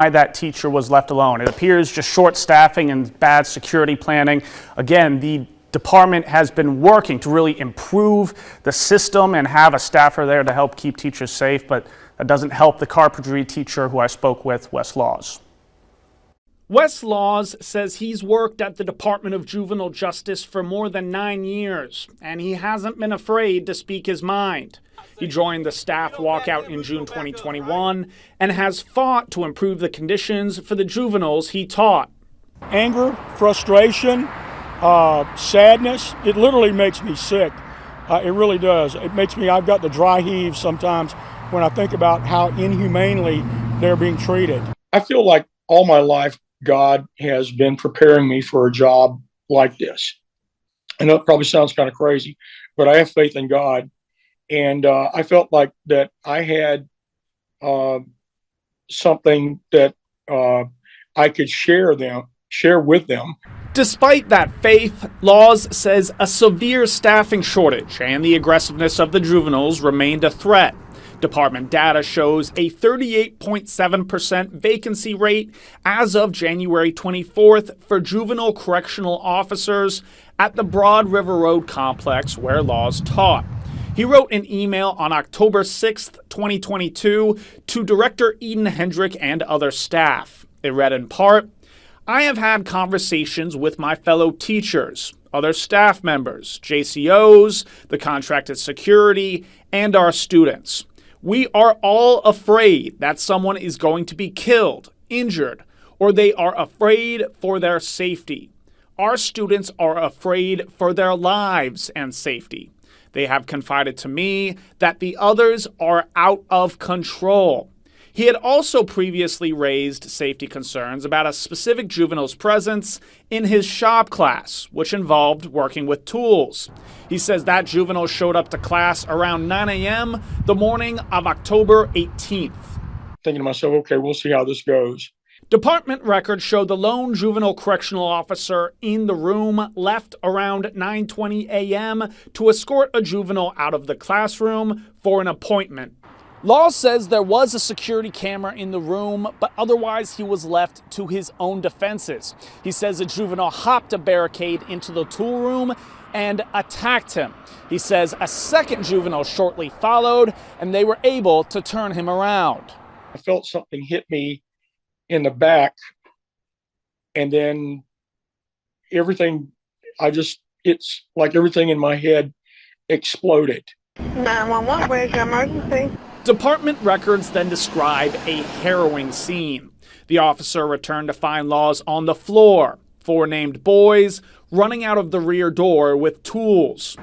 That teacher was left alone. It appears just short staffing and bad security planning. Again, the department has been working to really improve the system and have a staffer there to help keep teachers safe, but that doesn't help the carpentry teacher who I spoke with, Wes Laws. Wes Laws says he's worked at the Department of Juvenile Justice for more than 9 years, and he hasn't been afraid to speak his mind. He joined the staff walkout in June 2021 and has fought to improve the conditions for the juveniles he taught. Anger, frustration, sadness, it literally makes me sick. It really does. It makes me, I've got the dry heaves sometimes when I think about how inhumanely they're being treated. I feel like all my life God has been preparing me for a job like this. I know it probably sounds kind of crazy, but I have faith in God. And I felt like that I had something that I could share with them. Despite that faith, Laws says a severe staffing shortage and the aggressiveness of the juveniles remained a threat. Department data shows a 38.7% vacancy rate as of January 24th for juvenile correctional officers at the Broad River Road complex where Laws taught. He wrote an email on October 6, 2022 to Director Eden Hendrick and other staff. It read in part, "I have had conversations with my fellow teachers, other staff members, JCOs, the contracted security, and our students. We are all afraid that someone is going to be killed, injured, or they are afraid for their safety. Our students are afraid for their lives and safety. They have confided to me that the others are out of control." He had also previously raised safety concerns about a specific juvenile's presence in his shop class, which involved working with tools. He says that juvenile showed up to class around 9 a.m. the morning of October 18th. Thinking to myself, okay, we'll see how this goes. Department records show the lone juvenile correctional officer in the room left around 9:20 a.m. to escort a juvenile out of the classroom for an appointment. Laws says there was a security camera in the room, but otherwise he was left to his own defenses. He says a juvenile hopped a barricade into the tool room and attacked him. He says a second juvenile shortly followed, and they were able to turn him around. I felt something hit me in the back, and then it's like everything in my head exploded. 911, where's your emergency? Department records then describe a harrowing scene. The officer returned to find Laws on the floor, 4 named boys running out of the rear door with tools.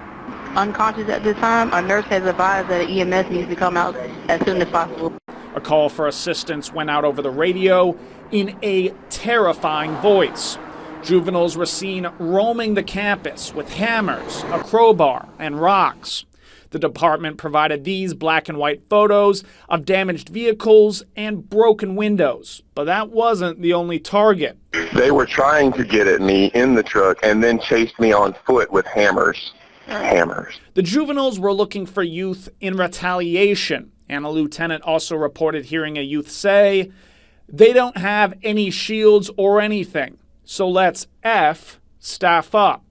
Unconscious at this time, a nurse has advised that EMS needs to come out as soon as possible. A call for assistance went out over the radio in a terrifying voice. Juveniles were seen roaming the campus with hammers, a crowbar, and rocks. The department provided these black and white photos of damaged vehicles and broken windows, but that wasn't the only target. They were trying to get at me in the truck and then chased me on foot with hammers. The juveniles were looking for youth in retaliation, and a lieutenant also reported hearing a youth say, "They don't have any shields or anything, so let's staff up."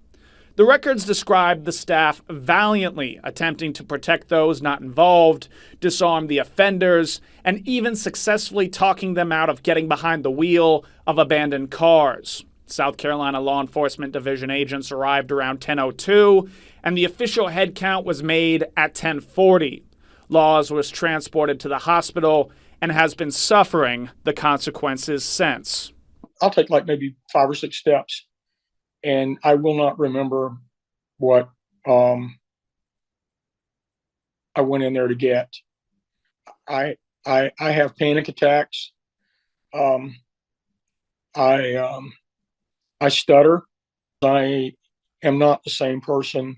The records describe the staff valiantly attempting to protect those not involved, disarm the offenders, and even successfully talking them out of getting behind the wheel of abandoned cars. South Carolina Law Enforcement Division agents arrived around 10:02, and the official head count was made at 10:40. Laws was transported to the hospital and has been suffering the consequences since. I'll take like maybe 5 or 6 steps, and I will not remember what I went in there to get. I have panic attacks. I stutter. I am not the same person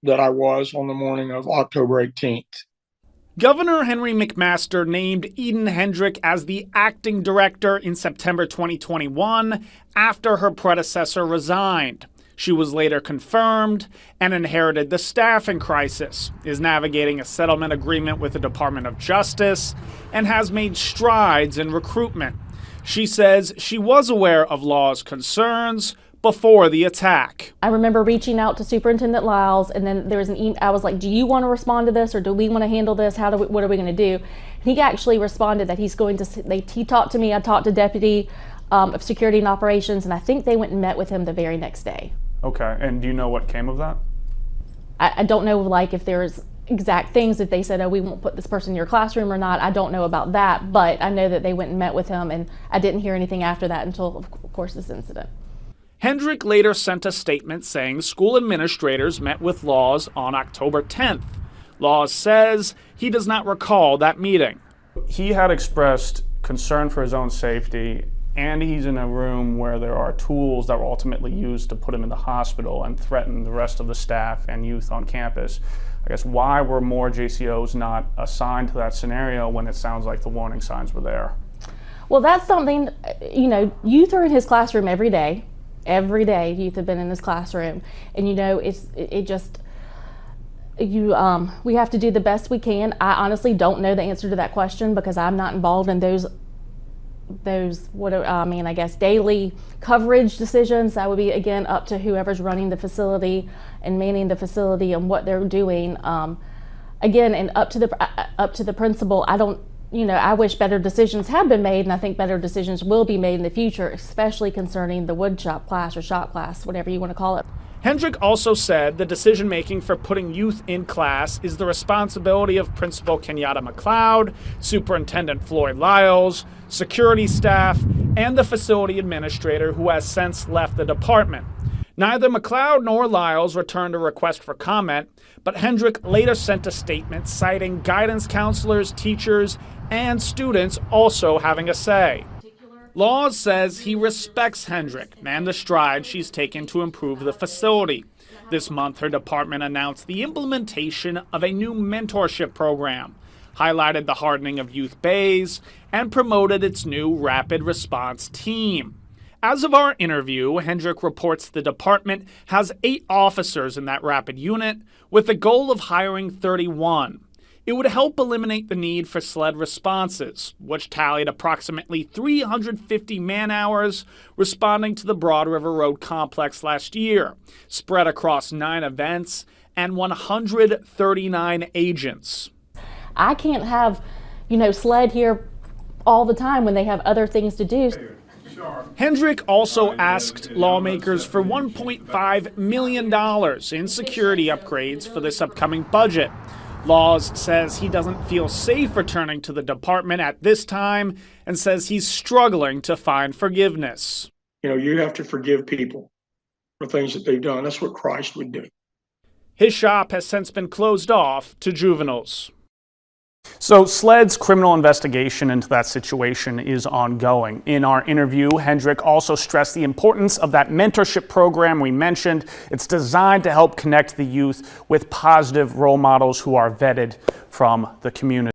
that I was on the morning of October 18th. Governor Henry McMaster named Eden Hendrick as the acting director in September 2021 after her predecessor resigned. She was later confirmed and inherited the staffing crisis, is navigating a settlement agreement with the Department of Justice, and has made strides in recruitment. She says she was aware of Law's concerns before the attack. I remember reaching out to Superintendent Lyles, and then there was an email. I was like, do you want to respond to this, or do we want to handle this? What are we going to do? And he actually responded that he's going to, he talked to me, I talked to Deputy of Security and Operations, and I think they went and met with him the very next day. Okay, and do you know what came of that? I don't know, like, if there's exact things, if they said, oh, we won't put this person in your classroom or not. I don't know about that, but I know that they went and met with him, and I didn't hear anything after that until, of course, this incident. Hendrick later sent a statement saying school administrators met with Laws on October 10th. Laws says he does not recall that meeting. He had expressed concern for his own safety, and he's in a room where there are tools that were ultimately used to put him in the hospital and threaten the rest of the staff and youth on campus. I guess why were more JCOs not assigned to that scenario when it sounds like the warning signs were there? Well, that's something, you know, youth are in his classroom every day. Every day youth have been in his classroom, and you know, we have to do the best we can. I honestly don't know the answer to that question because I'm not involved in those I guess daily coverage decisions. That would be, again, up to whoever's running the facility and manning the facility and what they're doing. Again, and up to the principal. I wish better decisions had been made, and I think better decisions will be made in the future, especially concerning the wood shop class or shop class, whatever you want to call it. Hendrick also said the decision-making for putting youth in class is the responsibility of Principal Kenyatta McLeod, Superintendent Floyd Lyles, security staff, and the facility administrator, who has since left the department. Neither McLeod nor Lyles returned a request for comment, but Hendrick later sent a statement citing guidance counselors, teachers, and students also having a say. Laws says he respects Hendrick and the strides she's taken to improve the facility. This month, her department announced the implementation of a new mentorship program, highlighted the hardening of youth bays, and promoted its new rapid response team. As of our interview, Hendrick reports the department has 8 officers in that rapid unit, with the goal of hiring 31. It would help eliminate the need for SLED responses, which tallied approximately 350 man-hours responding to the Broad River Road complex last year, spread across 9 events and 139 agents. I can't have, SLED here all the time when they have other things to do. Hendrick also asked lawmakers for $1.5 million in security upgrades for this upcoming budget. Laws says he doesn't feel safe returning to the department at this time and says he's struggling to find forgiveness. You have to forgive people for things that they've done. That's what Christ would do. His shop has since been closed off to juveniles. So SLED's criminal investigation into that situation is ongoing. In our interview, Hendrick also stressed the importance of that mentorship program we mentioned. It's designed to help connect the youth with positive role models who are vetted from the community.